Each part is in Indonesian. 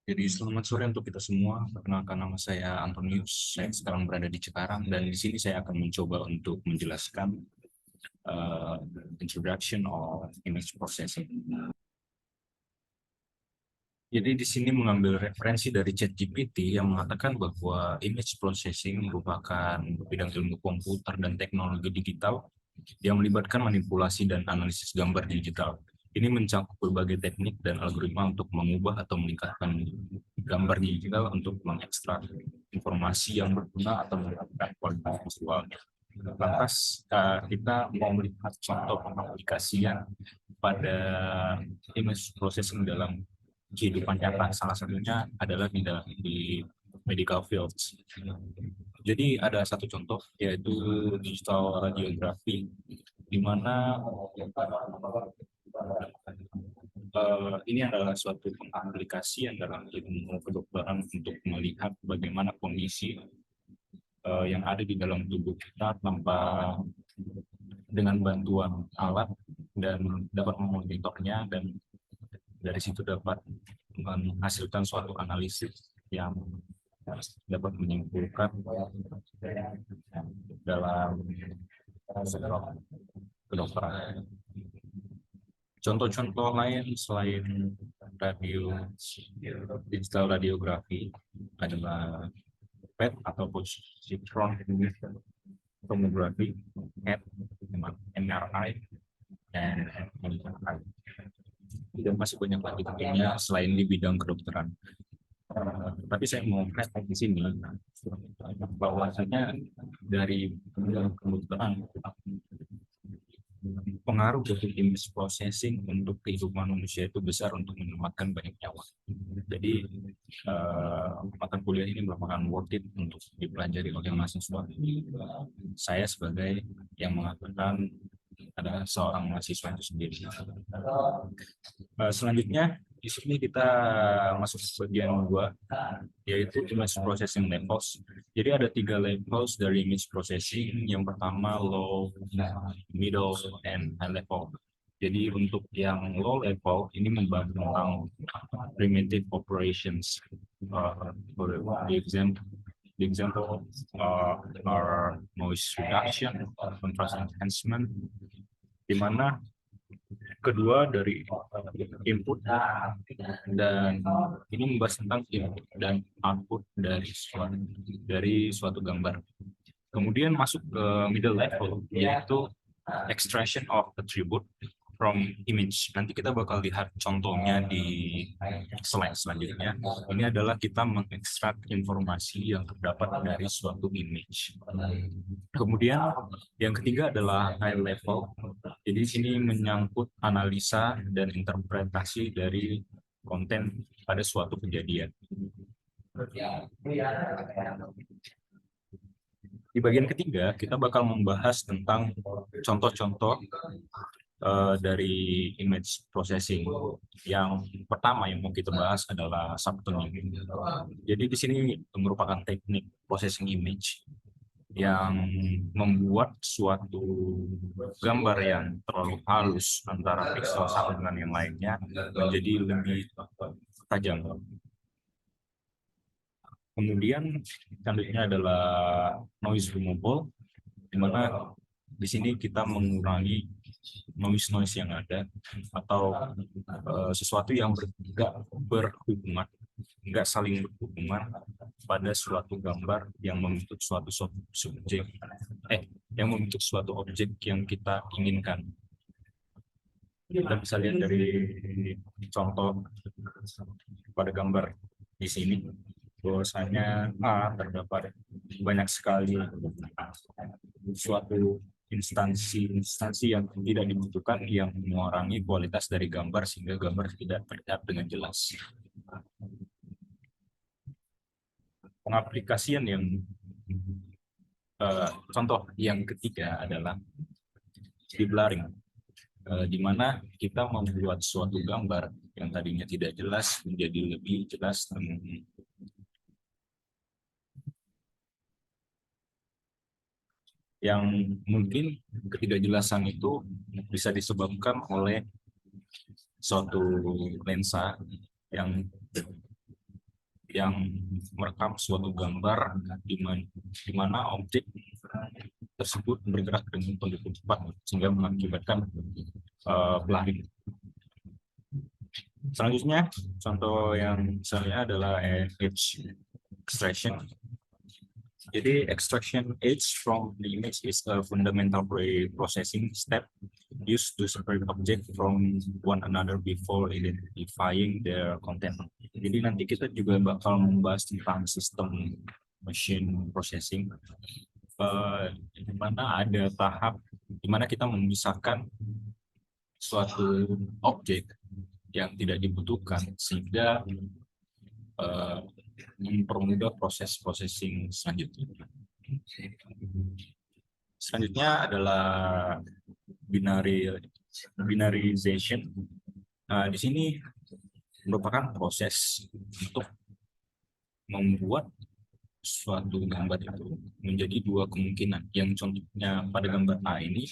Jadi selamat sore untuk kita semua. Perkenalkan nama saya Antonius. Saya sekarang berada di Cikarang dan di sini saya akan mencoba untuk menjelaskan uh, introduction of image processing. Jadi di sini mengambil referensi dari ChatGPT yang mengatakan bahwa image processing merupakan bidang ilmu komputer dan teknologi digital yang melibatkan manipulasi dan analisis gambar digital. Ini mencakup berbagai teknik dan algoritma untuk mengubah atau meningkatkan gambar digital untuk mengekstrak informasi yang berguna atau meningkatkan kualitas visualnya. Lantas kita mau melihat contoh pengaplikasian pada image processing dalam kehidupan nyata. Salah satunya adalah di medical fields. Jadi ada satu contoh yaitu digital radiografi di mana ini adalah suatu pengaplikasian dalam ilmu kedokteran untuk melihat bagaimana kondisi yang ada di dalam tubuh kita tanpa dengan bantuan alat dan dapat memonitornya dan dari situ dapat menghasilkan suatu analisis yang dapat menyimpulkan dalam sektor kedokteran. Contoh-contoh lain selain radio digital radiografi adalah PET atau positron tomografi, PET, MRI, dan MRI. Dan masih banyak lagi tentunya selain di bidang kedokteran. Tapi saya mau highlight di sini bahwasanya dari bidang kedokteran pengaruh dari image processing untuk kehidupan manusia itu besar untuk menyelamatkan banyak nyawa. Jadi mata kuliah ini merupakan worth it untuk dipelajari oleh mahasiswa. Saya sebagai yang mengatakan adalah seorang mahasiswa itu sendiri. Selanjutnya di sini kita masuk ke bagian dua, yaitu image processing levels. Jadi ada 3 levels dari image processing. Yang pertama low, middle, and high level. Jadi untuk yang low level ini membahas tentang primitive operations. For the example are noise reduction, contrast enhancement, di mana kedua dari input dan ini membahas tentang input dan output dari suatu gambar. Kemudian masuk ke middle level yaitu extraction of attribute from image. Nanti kita bakal lihat contohnya di slide selanjutnya. Ini adalah kita mengekstrak informasi yang terdapat dari suatu image. Kemudian yang ketiga adalah high level. Jadi sini menyangkut analisa dan interpretasi dari konten pada suatu kejadian. Di bagian ketiga, kita bakal membahas tentang contoh-contoh dari image processing. Yang pertama yang mau kita bahas adalah subtuning. Jadi di sini merupakan teknik processing image yang membuat suatu gambar yang terlalu halus antara pixel satu dengan yang lainnya menjadi lebih tajam. Kemudian selanjutnya adalah noise removal, di mana di sini kita mengurangi noise yang ada atau sesuatu yang berhubungan, nggak saling berhubungan pada suatu gambar yang membentuk suatu subjek, yang membentuk suatu objek yang kita inginkan. Kita bisa lihat dari contoh pada gambar di sini bahwasanya terdapat banyak sekali suatu instansi yang tidak dibutuhkan yang mengurangi kualitas dari gambar sehingga gambar tidak terlihat dengan jelas. Pengaplikasian yang contoh yang ketiga adalah deep blurring, di mana kita membuat suatu gambar yang tadinya tidak jelas menjadi lebih jelas. Yang mungkin ketidakjelasan itu bisa disebabkan oleh suatu lensa yang yang merekam suatu gambar di mana objek tersebut bergerak dengan begitu cepat sehingga mengakibatkan blurring. Selanjutnya, contoh yang misalnya adalah edge extraction. Jadi extraction edge from the image is a fundamental pre-processing step used to separate object from one another before identifying their content. Jadi nanti kita juga bakal membahas tentang sistem machine processing, di mana ada tahap di mana kita memisahkan suatu objek yang tidak dibutuhkan sehingga mempermudah proses processing selanjutnya. Selanjutnya adalah binarization. Di sini merupakan proses untuk membuat suatu gambar itu menjadi dua kemungkinan. Yang contohnya pada gambar A ini,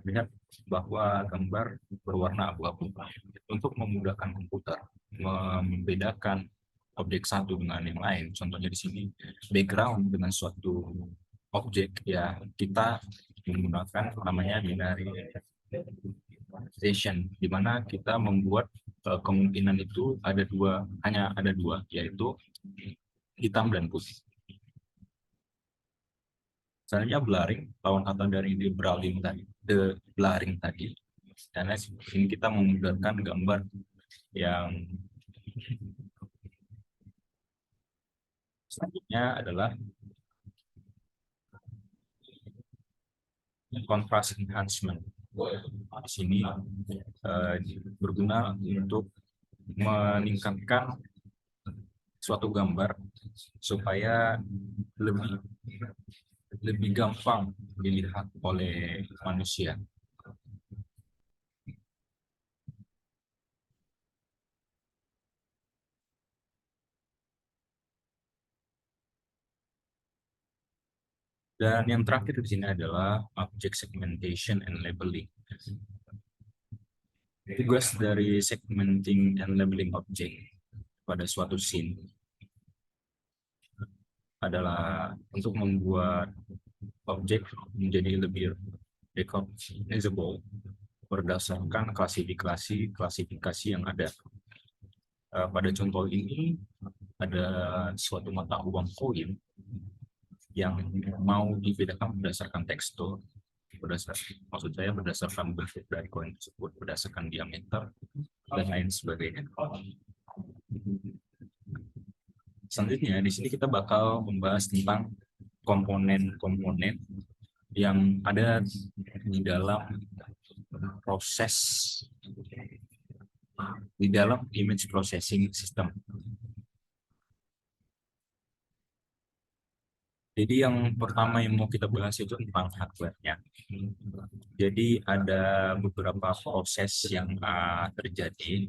lihat bahwa gambar berwarna abu-abu. Untuk memudahkan komputer membedakan objek satu dengan yang lain, contohnya di sini background dengan suatu objek, ya kita menggunakan namanya binarization, di mana kita membuat kemungkinan itu hanya ada dua, yaitu hitam dan putih. Selanjutnya blurring, lawan kata dari the blurring tadi. Karena ini kita memudahkan gambar yang selanjutnya adalah contrast enhancement. Di sini berguna untuk meningkatkan suatu gambar supaya lebih gampang dilihat oleh manusia. Dan yang terakhir di sini adalah object segmentation and labeling. Tugas dari segmenting and labeling object pada suatu scene adalah untuk membuat objek menjadi lebih recognizable berdasarkan klasifikasi yang ada. Pada contoh ini ada suatu mata uang koin yang mau dibedakan berdasarkan tekstur, maksud saya berdasarkan bentuk dari koin tersebut, berdasarkan diameter dan lain sebagainya. Selanjutnya di sini kita bakal membahas tentang komponen-komponen yang ada di dalam proses di dalam image processing system. Jadi yang pertama yang mau kita bahas itu tentang hardware-nya. Jadi ada beberapa proses yang terjadi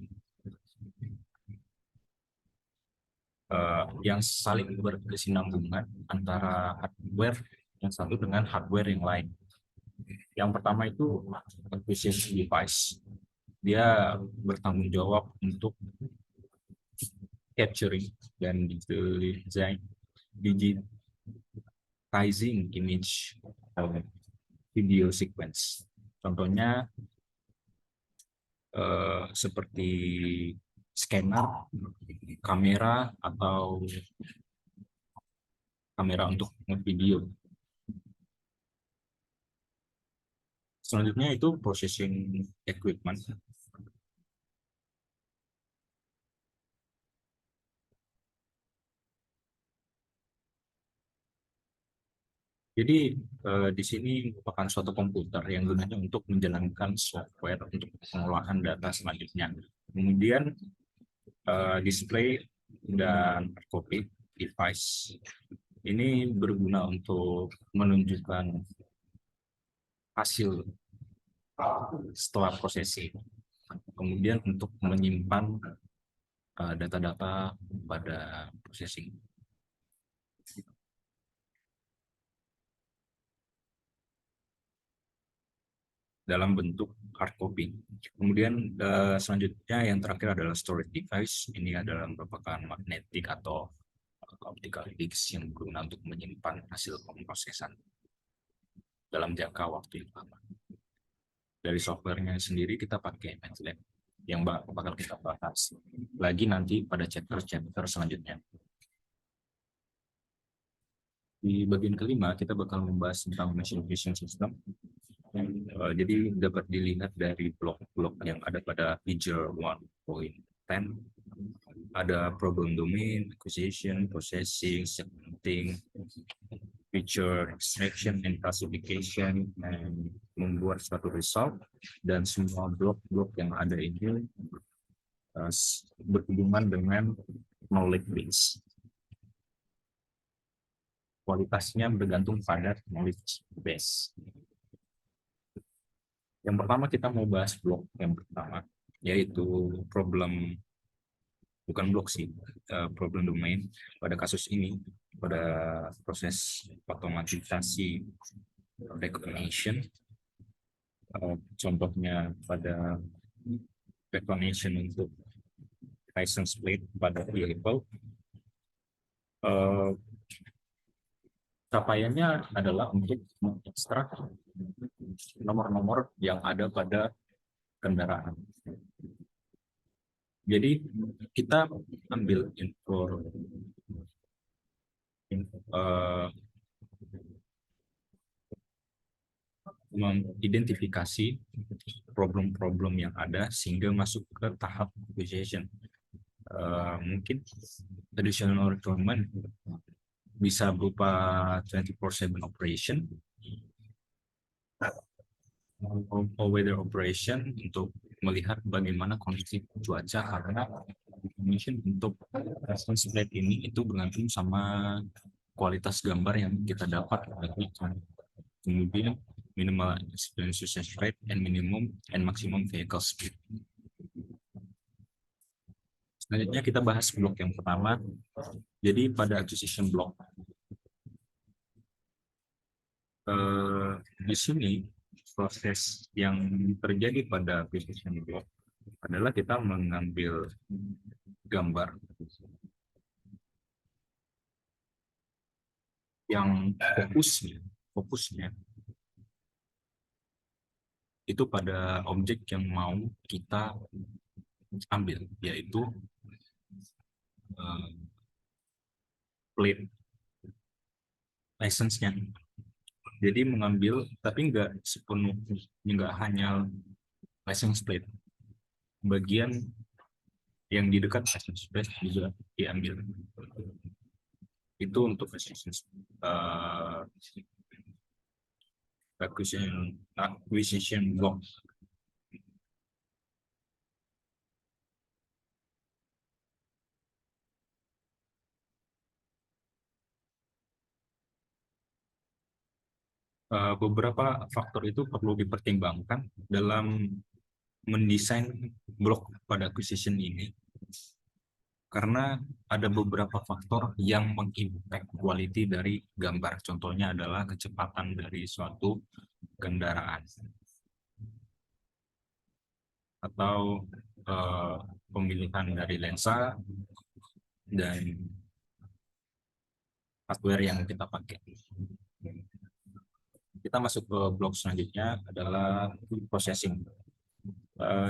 yang saling berkesinambungan antara hardware yang satu dengan hardware yang lain. Yang pertama itu acquisition device. Dia bertanggung jawab untuk capturing dan digitizing image video sequence. Contohnya seperti scanner, kamera, atau kamera untuk video. Selanjutnya itu processing equipment. Jadi di sini merupakan suatu komputer yang gunanya untuk menjalankan software untuk pengolahan data selanjutnya. Kemudian display dan copy device ini berguna untuk menunjukkan hasil setelah prosesi. Kemudian untuk menyimpan data-data pada processing. dalam bentuk hard copy. Kemudian selanjutnya yang terakhir adalah storage device. Ini adalah merupakan magnetic atau optical disc yang berguna untuk menyimpan hasil pemrosesan dalam jangka waktu yang lama. Dari softwarenya sendiri kita pakai MATLAB yang bakal kita bahas lagi nanti pada chapter-chapter selanjutnya. Di bagian kelima kita bakal membahas tentang machine vision system. Jadi dapat dilihat dari blok-blok yang ada pada figure 1.10. Ada problem domain, acquisition, processing, segmenting, feature extraction and classification, and membuat suatu result, dan semua blok-blok yang ada ini berhubungan dengan knowledge base. Kualitasnya bergantung pada knowledge base. Yang pertama kita mau bahas blok yang pertama, yaitu bukan blok sih, problem domain. Pada kasus ini, pada proses otomatisasi recognition, contohnya pada recognition untuk license plate pada vehicle, capaiannya adalah untuk mengekstrak nomor-nomor yang ada pada kendaraan. Jadi kita ambil mengidentifikasi problem-problem yang ada sehingga masuk ke tahap acquisition. Mungkin additional requirement bisa berupa 24/7 operation, weather operation untuk melihat bagaimana kondisi cuaca, karena information untuk license plate ini itu bergantung sama kualitas gambar yang kita dapat. Kemudian minimal experience success rate and minimum and maximum vehicle speed. Selanjutnya kita bahas blok yang pertama. Jadi pada acquisition block, di sini proses yang terjadi pada acquisition block adalah kita mengambil gambar yang fokusnya itu pada objek yang mau kita ambil, yaitu plate license-nya. Jadi mengambil, tapi nggak sepenuhnya, nggak hanya license plate. Bagian yang di dekat license plate juga diambil. Itu untuk acquisition block. Beberapa faktor itu perlu dipertimbangkan dalam mendesain blok pada acquisition ini, karena ada beberapa faktor yang mengimpact quality dari gambar. Contohnya adalah kecepatan dari suatu kendaraan atau pemilihan dari lensa dan hardware yang kita pakai. Kita masuk ke blok selanjutnya adalah processing.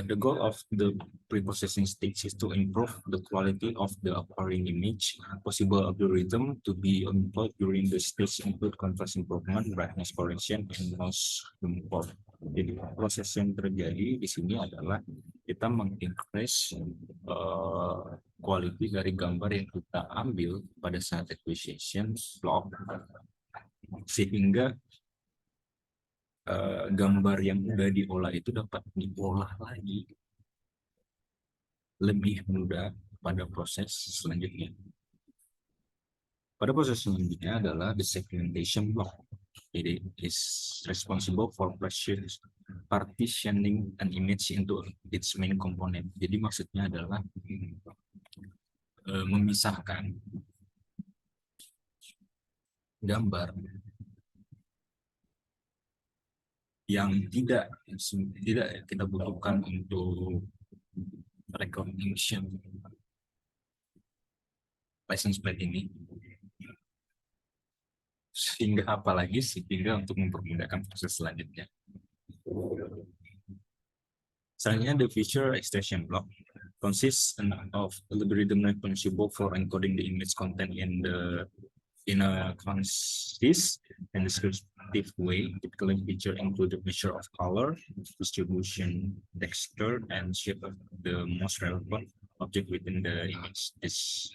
The goal of the pre-processing stage is to improve the quality of the appearing image. Possible algorithm to be employed during the stage include contrast improvement, brightness correction, and noise removal. Jadi proses yang terjadi di sini adalah kita mengincrease quality dari gambar yang kita ambil pada saat acquisition block, sehingga gambar yang sudah diolah itu dapat diolah lagi lebih mudah pada proses selanjutnya. Pada proses selanjutnya adalah the segmentation block. It is responsible for partitioning an image into its main component. Jadi maksudnya adalah memisahkan gambar yang tidak kita butuhkan untuk recognition license plate ini, sehingga untuk mempermudahkan proses selanjutnya. Selanjutnya, the feature extraction block consists of algorithm responsible for encoding the image content in a concise and descriptive way. Typically, feature include the measure of color, distribution, texture, and shape of the most relevant object within the image. This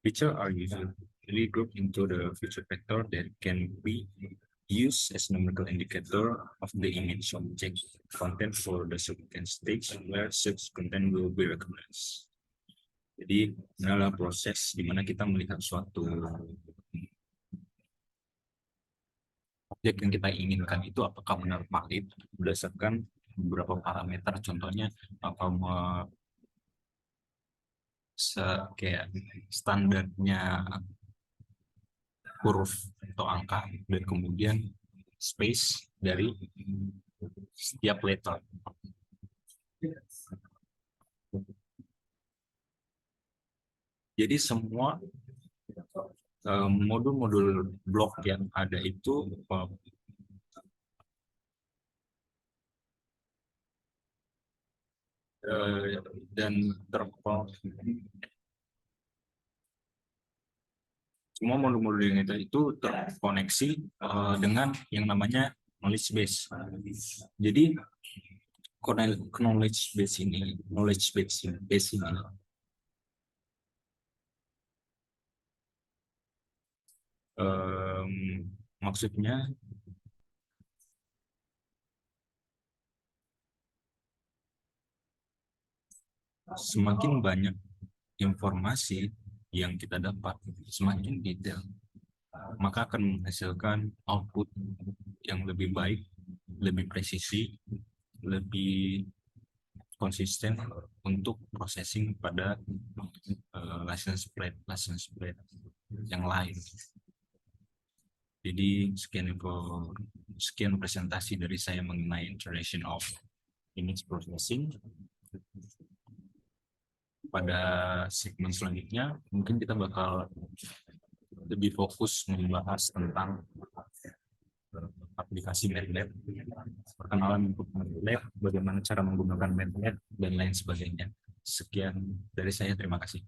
feature are usually grouped into the feature vector that can be used as numerical indicator of the image object content for the subsequent stage where such content will be recognized. Jadi, ini adalah proses di mana kita melihat suatu objek yang kita inginkan itu apakah benar valid berdasarkan beberapa parameter. Contohnya, kayak standarnya huruf atau angka, dan kemudian space dari setiap letter. Jadi semua modul-modul blok yang ada itu dan semua modul-modul yang itu terkoneksi dengan yang namanya knowledge base. Jadi knowledge base ini maksudnya semakin banyak informasi yang kita dapat, semakin detail, maka akan menghasilkan output yang lebih baik, lebih presisi, lebih konsisten untuk processing pada license plate yang lain. Jadi sekian presentasi dari saya mengenai integration of image processing. Pada segmen selanjutnya mungkin kita bakal lebih fokus membahas tentang aplikasi MATLAB, perkenalan untuk MATLAB, bagaimana cara menggunakan MATLAB, dan lain sebagainya. Sekian dari saya, terima kasih.